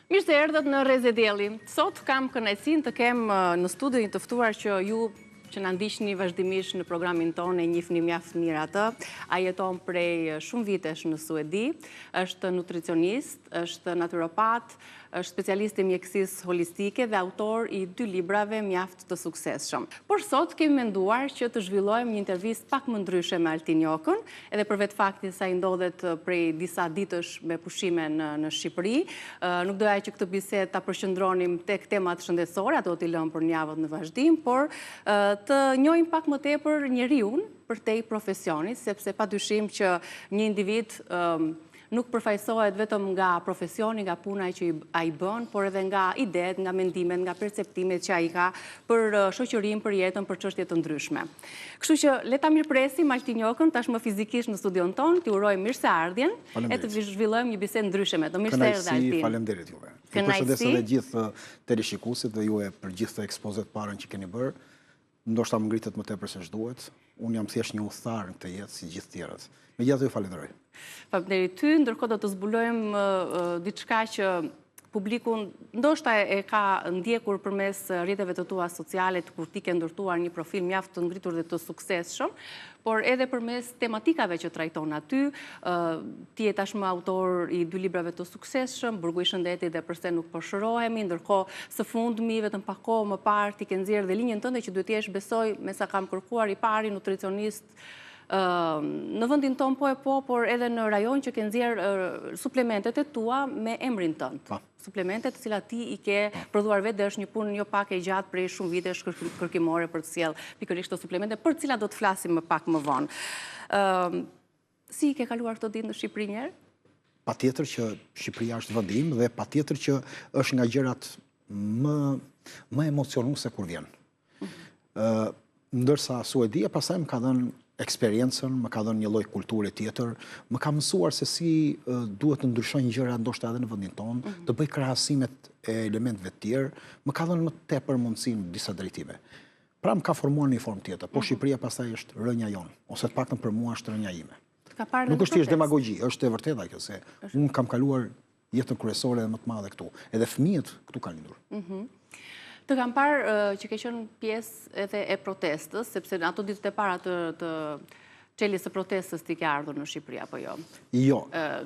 Mirë se erdhët në Reze Dielli. Sot kam kënaqësinë të kem në studio një të ftuar që ju që na ndiqni vazhdimisht në programin tonë e njihni mjaft mirë atë. Ai jeton prej shumë vitesh në Suedi, është nutricionist, është naturopat, është specialist i mjekësisë holistike dhe autor i 2 librave mjaft të suksesshëm. Por sot kemi menduar që të zhvillojmë një intervistë pak më ndryshe me Altin Jokën, edhe për vetë faktin se ai ndodhet prej disa ditësh me pushime në Shqipëri. Nuk doja që këtë bisedë ta përqendronim tek temat shëndetësore, ato do t'i lëm për një javë në vazhdim, por të njohim pak më tepër njeriun përtej profesionit, sepse padyshim që një individ nuk përfaqësohet vetëm nga profesioni, nga puna që ai bën, por edhe nga idetë, nga mendimet, nga perceptimet që ai ka për shoqërinë, për jetën, për çështje të ndryshme. Kështu që le ta mirpresim Altin Jokën tashmë fizikisht në studion ton, t'ju uroj mirëseardhjen e të zhvillojmë një bisedë ndryshe me të. Mirë se erdhe Altin. Faleminderit juve. Ju përshëndes edhe gjithë teleshikuesit dhe ju për gjithë ekspozet parën që keni bërë. Ndoshta më ngritet më tepër se ç'duhet. Unë jam thjesht një udhëtar në këtë jetë si gjithë tjerët. Megjithatë ju falenderoj. Faleminderit ty, ndërkohë do të zbulojmë diçka që publiku ndoshta e ka ndjekur përmes rrjeteve të tua sociale kur ti ke ndërtuar një profil mjaft të ngritur dhe të suksesshëm, por edhe përmes tematikave që trajton aty. Ti je tashmë autor i 2 librave të suksesshëm, Burgu i Shëndetit dhe Pse nuk po shërohemi, ndërkohë së fundmi vetëm pak kohë më parë ti ke nxjerrë dhe linjën tënde që duhet të jesh, besoj, me sa kam kërkuar, i pari nutricionist në vendin ton por edhe në rajon që ke nxjerrë suplementet e tua me emrin tënd. Suplementet të cilat ti i ke prodhuar vetë dhe është një punë jo pak e gjatë prej shumë vitesh kërkimore për të sjellë pikërisht këto suplemente, për të cilat do të flasim më pak më vonë. Si ke kaluar këto ditë në Shqipëri një herë? Patjetër që Shqipëria është vendi im dhe patjetër që është nga gjërat më emocionuese kur vjen. Ndërsa Suedia pastaj më ka dhënë eksperiencën, më ka dhënë një lloj kulture tjetër, më ka mësuar se si duhet të ndryshojnë gjërat ndoshta edhe në vendin tonë, të bëj krahasimet e elementeve të tjerë, më ka dhënë më tepër mundësinë në disa drejtime. Pra më ka formuar në një formë tjetër, por Shqipëria pastaj është rënja jonë, ose të paktën për mua është rënja ime. Nuk është thjesht demagogji, është e vërteta kjo se unë kam kaluar jetën kryesore dhe më të madhe këtu, edhe fëmijët këtu kanë lindur. Të kam parë që ke qenë pjesë edhe e protestës, sepse në ato ditët e para të çeljes së protestës ti ke ardhur në Shqipëri apo jo? Jo.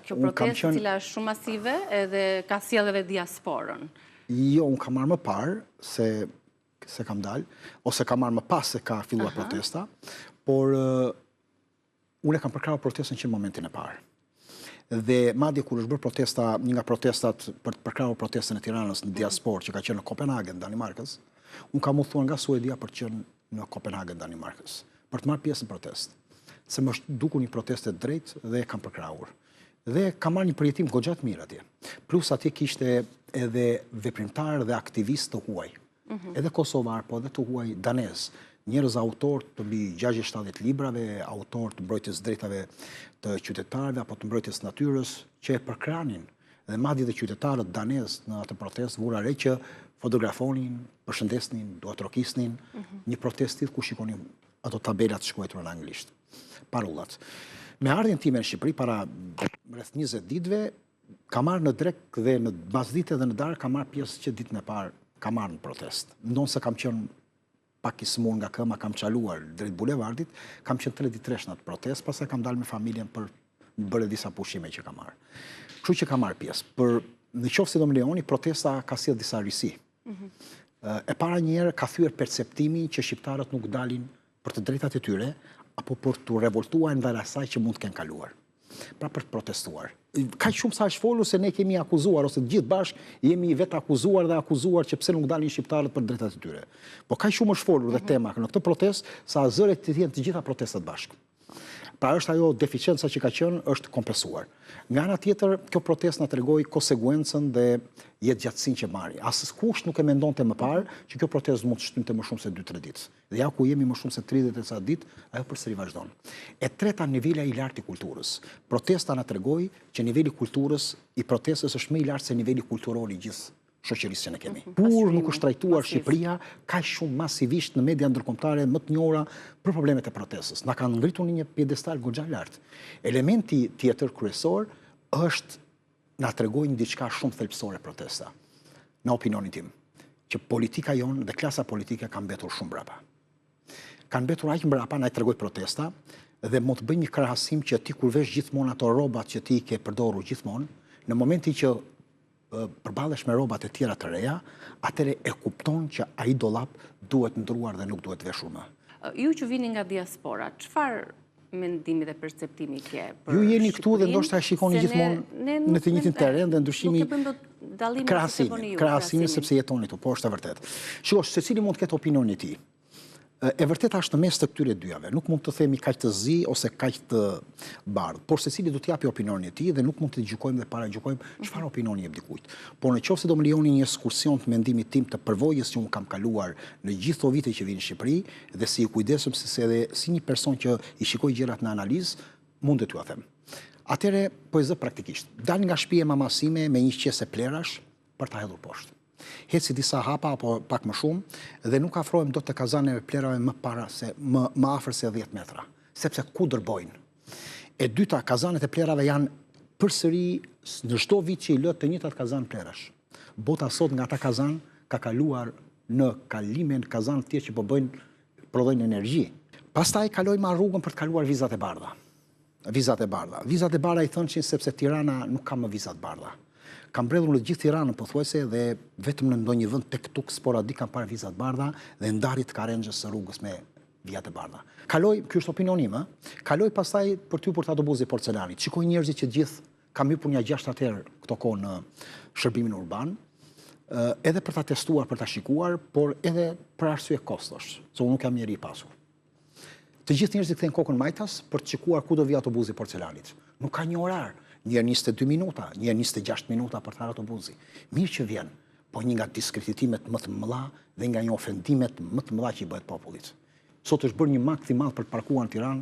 Kjo protestë e cila është shumë masive edhe ka sjellë edhe diasporën. Jo, unë kam marrë më parë se kam dalë, ose kam marrë më pas se ka filluar protesta, por unë e kam përkrahur protestën që në momentin e parë. Dhe madje kur është bërë protesta, një nga protestat për të përkrahur protestën e Tiranës në diasporë që ka qenë në Kopenhagen, Danimarkës, unë kam udhëtuar nga Suedia për të qenë në Kopenhagen, Danimarkës, për të marrë pjesë në protestë. Se më është dukur një protestë e drejtë dhe e kam përkrahur. Dhe kam marrë një përjetim goxha të mirë atje. Plus atje kishte edhe veprimtar dhe aktivist të huaj. Edhe kosovar, po edhe të huaj danez. Njerëz autor të mbi 670 librave, autor të mbrojtjes drejtave të qytetarëve apo të mbrojtjes natyrës, që e përkranin dhe madje dhe qytetarët danez në atë protestë vura re që fotografonin, përshëndesnin, duatrokisnin, një protestë ku shikonin ato tabelat shkruara në anglisht, parollat. Me ardhjen time në Shqipëri para rreth 20 ditëve, kam marrë në drek dhe në bazditë dhe në darkë kam marrë pjesë që ditën e parë kam marrë në protestë. Ndonse kam qenë pak i smur nga këma, kam qaluar drejt bulevardit, kam qenë 3 ditë në atë protestë, pastaj kam dalë me familjen për bërë disa pushime që kam marrë. Kështu që kam marrë pjesë. Në qoftë se do më lejoni, protesta ka sjellë disa risi. E para njerë ka thyer perceptimin që shqiptarët nuk dalin për të drejtat e tyre, apo për të revoltuar ndaj asaj që mund të kenë kaluar. Pra për të protestuar. Kaq shumë sa është folur se ne kemi akuzuar, ose të gjithë bashkë jemi vetë akuzuar dhe akuzuar që pse nuk dalin shqiptarët për drejtat e tyre. Po kaq shumë është folur dhe tema në këtë protestë sa zëre të jenë të gjitha protestat bashkë. Pra është ajo deficienca që ka qenë është kompensuar. Nga ana tjetër, kjo protestë na tregoi konsekuencën dhe jetëgjatësinë që marri. Askush nuk e mendonte më parë që kjo protestë mund të shtynte më shumë se 2-3 ditë. Dhe ja ku jemi më shumë se 30 e ca ditë, ajo përsëri vazhdon. E treta, niveli i lartë i kulturës. Protesta na tregoi që niveli i kulturës i protestës është më i lartë se niveli kulturor i gjithë shoqërisë që ne kemi. Kur nuk është trajtuar Shqipëria kaq shumë masivisht në media ndërkombëtare më të njohura për problemet e protestës. Na kanë ngritur në një piedestal goxha lart. Elementi tjetër kryesor është na tregojnë diçka shumë thelpsore protesta, në opinionin tim, që politika jonë dhe klasa politike ka mbetur shumë mbrapa. Kanë mbetur aq mbrapa, na tregoj protesta, dhe mund të bëjmë një krahasim që ti kur vesh gjithmonë ato rrobat që ti ke përdorur gjithmonë, në momentin që përballesh me rrobat e tjera të reja, atëre e kupton që ai dollap duhet ndruar dhe nuk duhet veshur më. Ju që vini nga diaspora, çfarë mendimi dhe perceptimi ke për ju jeni këtu dhe ndoshta e shikoni gjithmonë në të njëjtin terren dhe ndryshimi krahasimi sepse jetoni këtu, po është e vërtet. Shikosh, secili mund të ketë opinionin e tij. E vërtet është në mes të këtyre dyave, nuk mund të themi kaq të zi ose kaq të bardhë, por secili do të japi opinionin e tij dhe nuk mund të gjykojmë dhe paragjykojmë çfarë opinioni jep dikujt. Por nëse do më lijoni një ekskursion të mendimit tim të përvojës që unë kam kaluar në gjithë këto vite që vini në Shqipëri dhe si i kujdesem se edhe si një person që i shikoj gjërat në analizë, mund të t'ju them. Atëre po e zë praktikisht. Dal nga shtëpia e mamas sime me një qese plerash për ta hedhur poshtë. Heci disa hapa apo pak më shumë dhe nuk afrohem dot të kazaneve plerave më afër se 10 metra, sepse ku dërbojnë. E dyta, kazanet e plerave janë përsëri në çdo vit që i lë të njëjtat kazan plerash. Bota sot nga ata kazan ka kaluar në kalimin kazan të tjerë që po prodhojnë energji. Pastaj kalojmë rrugën për të kaluar vizat e bardha. Vizat e bardha. Vizat e bardha i thonë sepse Tirana nuk ka më vizat bardha. Kam mbredhur në gjithë Tiranën pothuajse dhe vetëm në ndonjë vend tek tuk sporadik kam parë vizat bardha dhe ndarit karrenzës së rrugës me vizat e bardha. Kaloj, ky është opinioni im, kaloj pastaj për ty për të autobusi porcelanit. Shikoj njerëzit që gjithë kam hyrë për një 6 herë këto kohë në shërbimin urban, edhe për ta testuar, për ta shikuar, por edhe për arsye kostosh, se unë nuk jam njeri i pasur. Të gjithë njerëzit kthejnë kokën majtas për të shikuar ku do vi autobusi porcelanit. Nuk ka një orar. Njerë 22 minuta, njerë 26 minuta për të autobusi. Mirë që vjen, po një nga diskreditimet më të mëdha dhe nga një ofendimet më të mëdha që i bëhet popullit. Sot është bërë një makt i madh për të parkuar në Tiranë,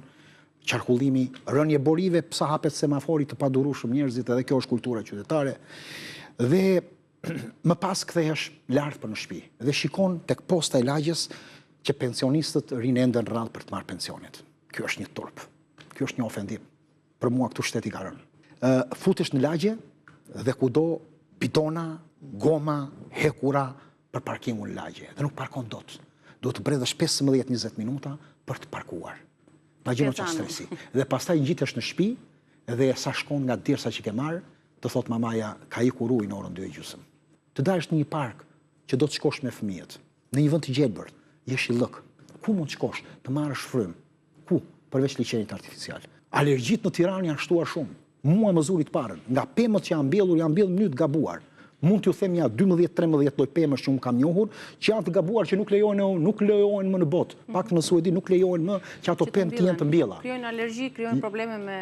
qarkullimi, rënje borive, psa hapet semafori të padurueshëm njerëzit, edhe kjo është kultura qytetare. Dhe më pas kthehesh lart për në shtëpi dhe shikon tek posta e lagjes që pensionistët rinë ende në radhë për të marrë pensionet. Ky është një turp. Ky është një ofendim. Për mua këtu shteti ka rënë. Futesh në lagje dhe kudo bidona, goma, hekura për parkingun në lagje. Dhe nuk parkon dot. Do të bredhësh 15-20 minuta për të parkuar. Imagjino çfarë stresi. Dhe pastaj ngjitesh në shtëpi dhe sa shkon nga dirsa që ke marrë, të thot mamaja ka ikur ujë në orën 2:30. Të dalësh në një park që do të shkosh me fëmijët, në një vend të gjelbërt, jeshillëk. Ku mund të shkosh të marrësh frymë? Ku? Përveç liçenit artificial. Alergjitë në Tiranë janë shtuar shumë. Mua më zuri të parën, nga pemët që janë mbjellur mënyrë të gabuar. Mund t'ju them ja 12-13 lloj pemësh që unë kam njohur, që janë të gabuar që nuk lejohen më në botë. Pak në Suedi nuk lejohen më që ato pemë të jenë të mbjella. Krijojnë alergji, krijojnë probleme me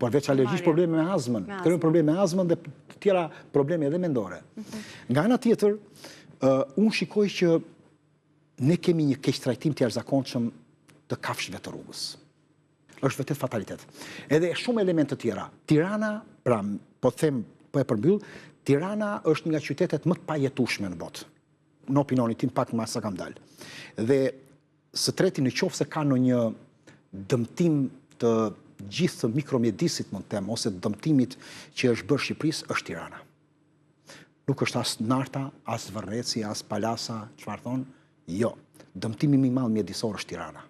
përveç alergjisë, probleme me azmën, krijojnë probleme me azmën dhe të tjera probleme edhe mendore. Nga ana tjetër, unë shikoj që ne kemi një keq trajtim të jashtëzakonshëm të kafshëve të rrugës. Është vërtet fatalitet. Edhe shumë elemente të tjera. Tirana, pra, po e përmbyll, Tirana është nga qytetet më të pajetueshme në botë. Në opinionin tim pak më sa kam dalë. Dhe së treti në qoftë se ka ndonjë dëmtim të gjithë mikromjedisit, mund të them, ose dëmtimit që është bërë Shqipërisë, është Tirana. Nuk është as Narta, as Vërreci, as Palasa, çfarë thon? Jo. Dëmtimi më i madh mjedisor është Tirana.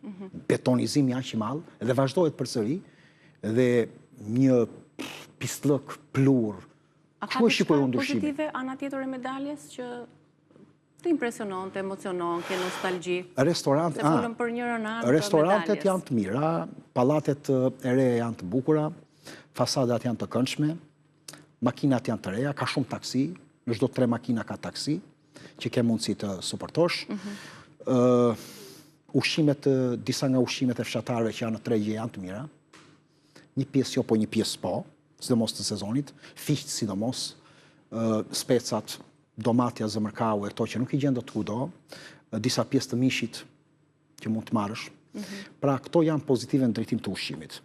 Betonizimi aq i madh dhe vazhdohet përsëri dhe një pislëk plur. Kështu e shikoj unë ndryshimin. Pozitive ana tjetër e medaljes që të impresionon, të emocionon, ke nostalgji. Restorantet, se folëm për njërin anë të medaljes. Restorantet janë të mira, pallatet e reja janë të bukura, fasadat janë të këndshme, makinat janë të reja, ka shumë taksi, në çdo 3 makina ka taksi, që ke mundësi të suportosh. Disa nga ushqimet e fshatarëve që janë në tregje janë të mira. Një pjesë jo, po një pjesë po, sidomos të sezonit, fiqt sidomos, specat, domatja, zëmërkau e këto që nuk i gjen dot kudo, disa pjesë të mishit që mund të marrësh. Pra këto janë pozitive në drejtim të ushqimit.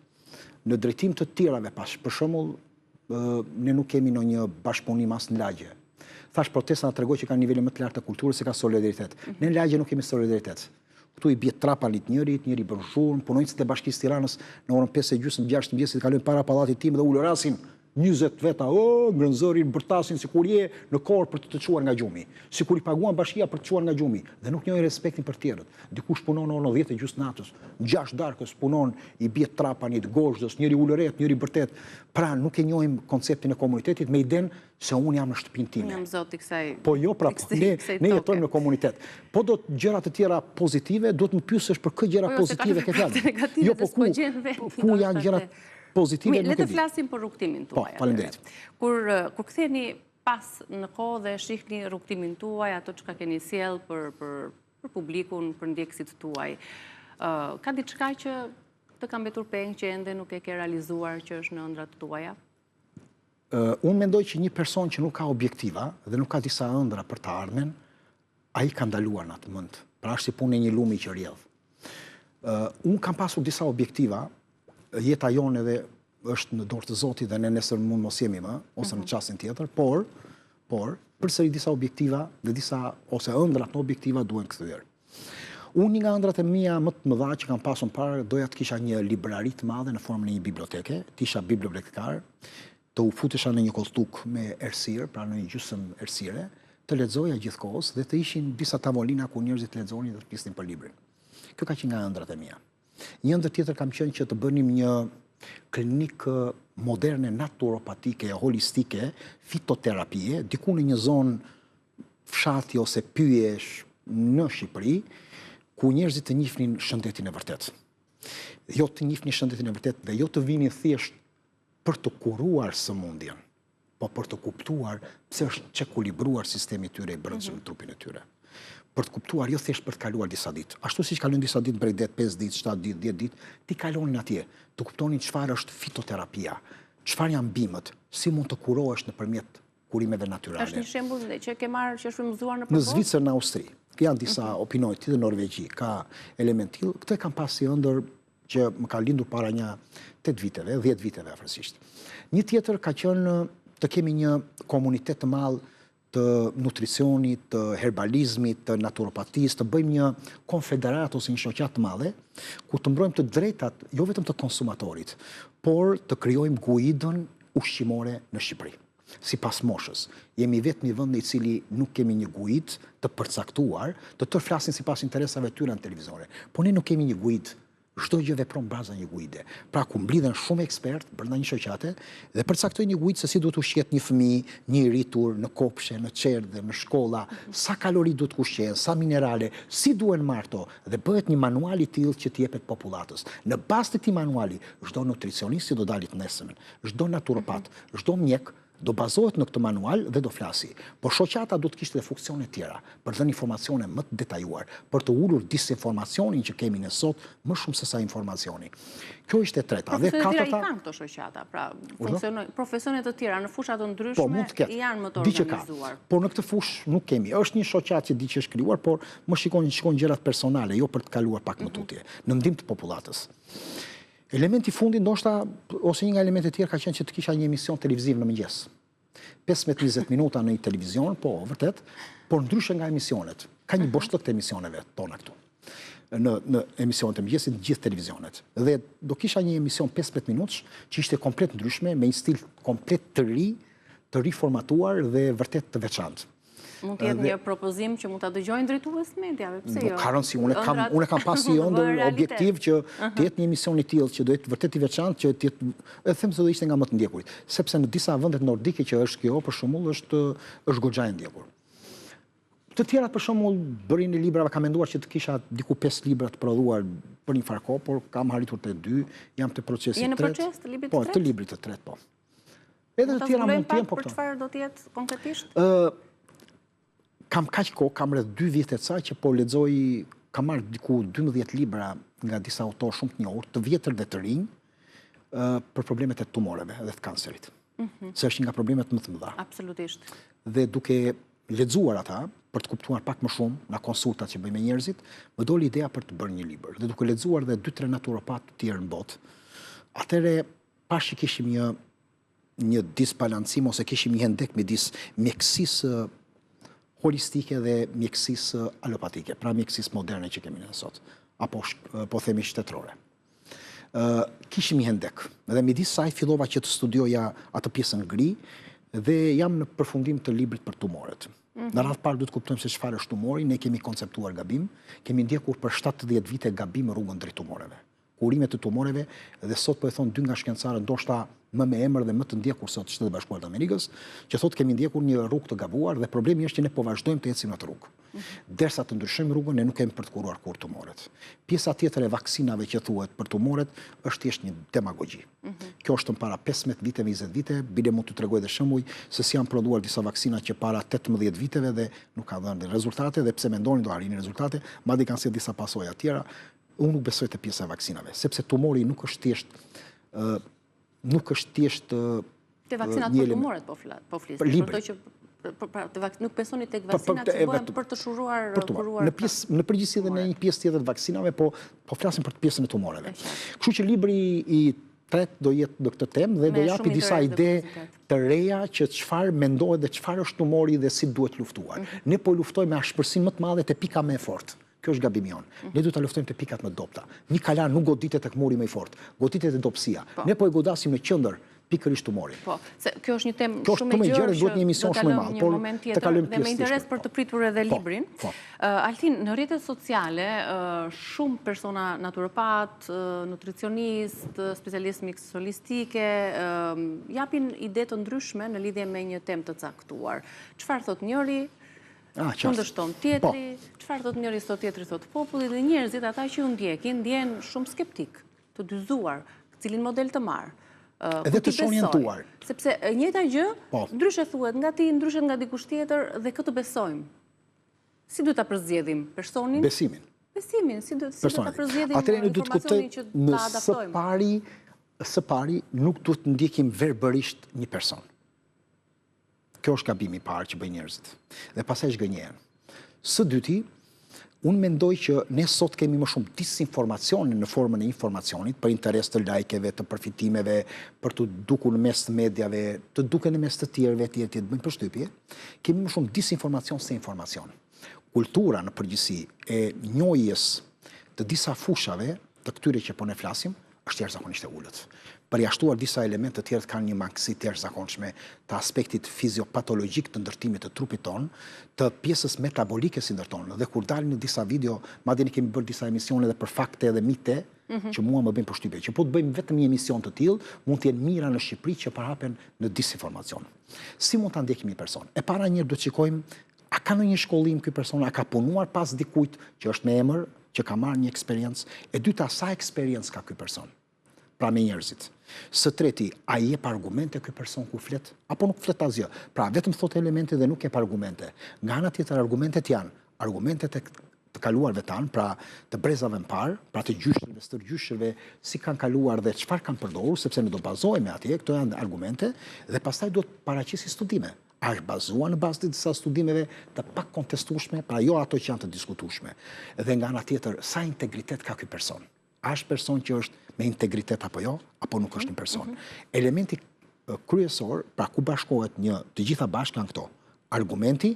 Në drejtim të tjerave për shembull, ne nuk kemi ndonjë bashkëpunim as në lagje. Thash protesta na tregoj që ka nivele më të larta të kulturës, se ka solidaritet. Ne në lagje nuk kemi solidaritet. Këtu i bie trapalit njëri bën zhurmë, punonjësit e Bashkisë Tiranës në orën 5:30, 6 mëngjesit kalojnë para pallatit tim dhe ulë rasin 20 veta, ngrënzërin, bërtasin, si kur je në korë për të quar nga gjumi. Si kur i paguan bashkia për të quar nga gjumi. Dhe nuk njojnë respektin për tjerët. Dikush punon në orë 10 e gjysmë natës, në 6 darkës punon, i bjet trapanit, goshdës, njëri ullëret, njëri bërtet. Pra nuk e njojmë konceptin e komunitetit me iden se unë jam në shtëpinë time. Jam zoti kësaj. Po jo, pra, ne jetojmë në komunitet. Po do të gjërat të tjera pozitive, do të më pyesësh për kë gjëra pozitive ke fjalë. Jo, po ku janë gjërat pozitive nuk e di. Le të flasim për rrugtimin tuaj. Po, faleminderit. Kur ktheheni pas në kohë dhe shihni rrugtimin tuaj, ato çka keni sjell për publikun, për ndjekësit tuaj, ka diçka që të ka mbetur peng që ende nuk e ke realizuar që është në ëndrat tuaja? Unë mendoj që një person që nuk ka objektiva dhe nuk ka disa ëndra për të ardhmen, ai ka ndaluar në atë mend. Pra është si punë e një lumi që rrjedh. Unë kam pasur disa objektiva. Jeta jonë edhe është në dorë të Zotit dhe ne nesër mund mos jemi më, ose në çastin tjetër, por përsëri disa objektiva dhe disa ose ëndrat në objektiva duhen kthyer. Unë nga ëndrat e mia më të mëdha që kam pasur parë, doja të kisha një librari të madhe në formën e një biblioteke, të isha bibliotekar, të u futesha në një koltuk me errësirë, pra në një gjysmë errësire, të lexoja gjithkohës dhe të ishin disa tavolina ku njerëzit lexonin dhe të flisnin për librin. Kjo ka qenë nga ëndrat e mia. Një ëndër tjetër kam qenë që të bënim një klinikë moderne naturopatike, holistike, fitoterapie, diku në një zonë fshati ose pyesh në Shqipëri, ku njerëzit të njihnin shëndetin e vërtet. Jo të njihnin shëndetin e vërtet dhe jo të vinin thjesht për të kuruar sëmundjen, po për të kuptuar pse është çekulibruar sistemi i tyre i brendshëm në trupin e tyre. Për të kuptuar, jo thjesht për të kaluar disa ditë. Ashtu siç kalojnë disa ditë prej 5 ditë, 7 ditë, 10 ditë, ti kalonin atje, të kuptonin çfarë është fitoterapia, çfarë janë bimët, si mund të kurohesh nëpërmjet kurimeve natyrale. Është një shembull që ke marrë që është frymëzuar në Në Zvicër, në Austri, janë disa opinoj, ti dhe Norvegji, ka element tillë. Këtë kam pas si ëndër që më ka lindur para një 8 viteve, 10 viteve afërsisht. Një tjetër ka qenë të kemi një komunitet të madh të nutricionit, të herbalizmit, të naturopatisë, të bëjmë një konfederat ose një shoqat të madhe, ku të mbrojmë të drejtat, jo vetëm të konsumatorit, por të krijojmë guidën ushqimore në Shqipëri. Sipas moshës. Jemi vetëm një vend në i cili nuk kemi një guid të përcaktuar, të tërë flasin sipas interesave tyre në televizore. Po ne nuk kemi një guid. Çdo gjë vepron baza një guide. Pra ku mblidhen shumë ekspertë brenda një shoqate dhe përcaktojnë një guide se si duhet ushqet një fëmijë, një i rritur në kopshe, në çerdhe, në shkolla, sa kalori duhet ushqen, sa minerale, si duhen marrë dhe bëhet një manual i tillë që t'i jepet popullatës. Në bazë të këtij manuali, çdo nutricionist do dalit nesër, çdo naturopat, çdo mjek do bazohet në këtë manual dhe do flasi. Por shoqata do të kishte dhe funksione tjera, për dhënë informacione më të detajuar, për të ulur disinformacionin që kemi ne sot, më shumë se sa informacioni. Kjo ishte e treta. Dhe katërta i kanë këto shoqata, pra profesione të tjera në fusha të ndryshme janë më të organizuar. Por në këtë fushë nuk kemi. Është një shoqat që di që është krijuar, por më shikon gjërat personale, jo për të kaluar pak më tutje, në ndim të popullatës. Elementi fundi ndoshta, ose një nga elementet tjerë ka qenë që të kisha një emision televiziv në mëngjes. 15-20 minuta në një televizion, po, vërtet, por ndryshe nga emisionet. Ka një boshtëk të emisioneve tona këtu. Në emisionet e mëngjesit, gjithë televizionet. Dhe do kisha një emision 15 minutësh, që ishte komplet ndryshme, me një stil komplet të riformatuar dhe vërtet të veçantë. Mund të jetë një propozim që mund ta dëgjojnë drejtues mediave, pse jo? Ka rëndësi, unë kam pasi ëndër objektiv që të jetë një emision i tillë që do jetë vërtet i veçantë, që të jetë, e them se do ishte nga më të ndjekurit, sepse në disa vendet nordike që është kjo, për shembull, është goxha e ndjekur. Të tjerat për shembull bërin e librave, kam menduar që të kisha diku 5 libra të prodhuar për një farë kohë, por kam arritur te 2, jam te procesi i tretë. Je në proces të librit të tretë? Po, të librit të tretë, po. Edhe të tjera mund të jenë, po për çfarë do të jetë konkretisht? Kam kaq kohë, kam rreth 2 vite të saj që po lexoj, kam marrë diku 12 libra nga disa autorë shumë të njohur, të vjetër dhe të rinj, për problemet e tumoreve dhe të kancerit. Se është një nga problemet më të mëdha. Absolutisht. Dhe duke lexuar ata, për të kuptuar pak më shumë nga konsultat që bëj me njerëzit, më doli ideja për të bërë një libër. Dhe duke lexuar dhe 2-3 naturopat të tjerë në botë, atëre pash që kishim një disbalancim ose kishim një hendek midis mjekësisë holistike dhe mjekësisë alopatike, pra mjekësisë moderne që kemi ne sot, apo po themi shtetërore. kishim i hendek. Dhe midis saj fillova që të studioja atë pjesën gri dhe jam në përfundim të librit për tumoret. Në radhë parë du të kuptojmë se çfarë është tumori, ne kemi konceptuar gabim, kemi ndjekur për 70 vite gabim rrugën drejt tumoreve. Kurimet të tumoreve dhe sot po e thon dy nga shkencëtarët ndoshta më me emër dhe më të ndjekur sot të Shtetet Bashkuara të Amerikës, që thotë kemi ndjekur një rrugë të gabuar dhe problemi është që ne po vazhdojmë të ecim në atë rrugë. Derisa të ndryshojmë rrugën, ne nuk kemi për të kuruar kur tumoret. Pjesa tjetër e vaksinave që thuhet për tumoret është thjesht një demagogji. Kjo është para 15 viteve, 20 vite, bile mund t'ju tregoj dhe shembuj se si janë prodhuar disa vaksina që para 18 viteve dhe nuk ka dhënë rezultate dhe pse mendonin do arrini rezultate, madje kanë sjellë disa pasojë të tjera. Unë nuk besoj të pjesa e vaksinave, sepse tumori nuk është thjesht Te vakcinat për tumoret po flisë. Libri. Nuk besoni tek vaksinat që bëhen për të kuruar. Në përgjithësi dhe në një pjesë tjetër të vaksinave, po flasim për pjesën e tumoreve. Kështu që libri i tretë do jetë në këtë temë dhe do japi disa ide të reja që çfarë mendohet dhe çfarë është tumori dhe si duhet luftuar. Ne po luftojmë me ashpërsinë më të madhe te pika më e fortë. Kjo është gabimi jon. Ne duhet ta luftojmë te pikat më dobta. Një kalar nuk goditet tek muri më i fortë, goditet te dobësia. Ne po e godasim në qendër pikërisht tumorin. Po, se kjo është një temë shumë e gjerë, duhet një emision shumë i madh, por të kalojmë dhe me interes për të pritur edhe librin. Altin, në rrjetet sociale shumë persona naturopat, nutricionist, specialist mix holistike japin ide të ndryshme në lidhje me një temë të caktuar. Çfarë thot njëri? Kundërshton tjetri, çfarë thot njëri sot tjetri thot populli dhe njerëzit ata që u ndjen shumë skeptik, të dyzuar, cilin model të marr. Edhe të shohin tuar. Sepse njëjta gjë, ndryshe thuhet nga ti, ndryshe nga dikush tjetër dhe këtë besojmë. Si duhet ta përzgjedhim personin? Besimin. Besimin, si duhet ta përzgjedhim informacionin që ta adaptojmë? Së pari nuk duhet të ndjekim verbërisht një person. Kjo është gabimi i parë që bëjnë njerëzit. Dhe pastaj zgënjehen. Së dyti, unë mendoj që ne sot kemi më shumë disinformacion në formën e informacionit për interes të lajkeve, të përfitimeve, për të dukur në mes të mediave, të duken në mes të tjerëve, të bëjnë përshtypje. Kemi më shumë disinformacion se informacion. Kultura në përgjithësi e njohjes të disa fushave të këtyre që po ne flasim është jashtëzakonisht e ulët. Përjashtuar disa elemente të tjerë kanë një mangësi të jashtëzakonshme të aspektit fiziopatologjik të ndërtimit të trupit ton, të pjesës metabolike si ndërton. Dhe kur dalin në disa video, madje ne kemi bërë disa emisione edhe për fakte dhe mite, që mua më bëjnë përshtypje. Që po të bëjmë vetëm një emision të tillë, mund të jenë mira në Shqipëri që përhapen në disinformacion. Si mund ta ndjekim një person? E para një do të shikojmë a ka ndonjë shkollim ky person, a ka punuar pas dikujt që është me emër, që ka marrë një eksperiencë, e dyta sa eksperiencë ka ky person. Pra me njerëzit. Së treti, a i jep argumente ky person ku flet, apo nuk flet asgjë. Pra vetëm thot elemente dhe nuk jep argumente. Nga ana tjetër argumentet janë argumentet e të kaluarve tanë, pra të brezave më parë, pra të gjyshërve, stërgjyshërve, si kanë kaluar dhe çfarë kanë përdorur, sepse ne do bazohemi atje, këto janë argumente, dhe pastaj duhet paraqisi studime. A është bazuar në bazë të disa studimeve të pak kontestueshme, pra jo ato që janë të diskutueshme. Dhe nga ana tjetër, sa integritet ka ky person? A është person që është me integritet apo jo, apo nuk është një person? Elementi kryesor, pra ku bashkohet të gjitha bashkë janë këto. Argumenti,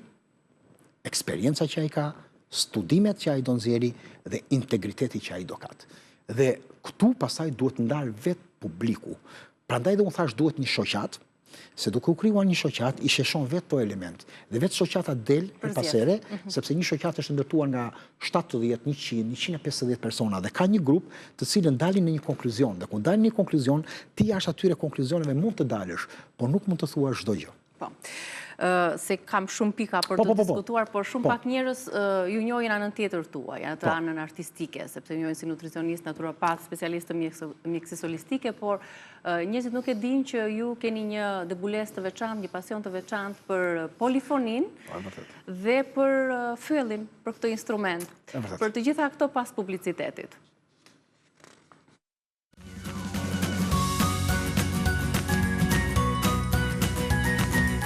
eksperienca që ai ka, studimet që ai do nxjerrë dhe integriteti që ai do ketë. Dhe këtu pastaj duhet ndar vetë publiku. Prandaj dhe unë thash duhet një shoqat, se duke u krijuar një shoqat i sheshon vetë to element. Dhe vetë shoqata del pasere, sepse një shoqat është ndërtuar nga 70, 100, 150 persona dhe ka një grup të cilën dalin në një konkluzion. Dhe kur dalin në një konkluzion, ti jashtë atyre konkluzioneve mund të dalësh, por nuk mund të thuash çdo gjë. Po. Se kam shumë pika për të diskutuar, por shumë pak njerëz ju njohin anën tjetër tuaj, atë anën artistike, sepse njohin si nutricionist, naturopat, specialist të mjekësisë holistike, por njerëzit nuk e dinë që ju keni një debulesë të veçantë, një pasion të veçantë për polifonin dhe për fyellin, për këtë instrument. Për të gjitha këto pas publicitetit.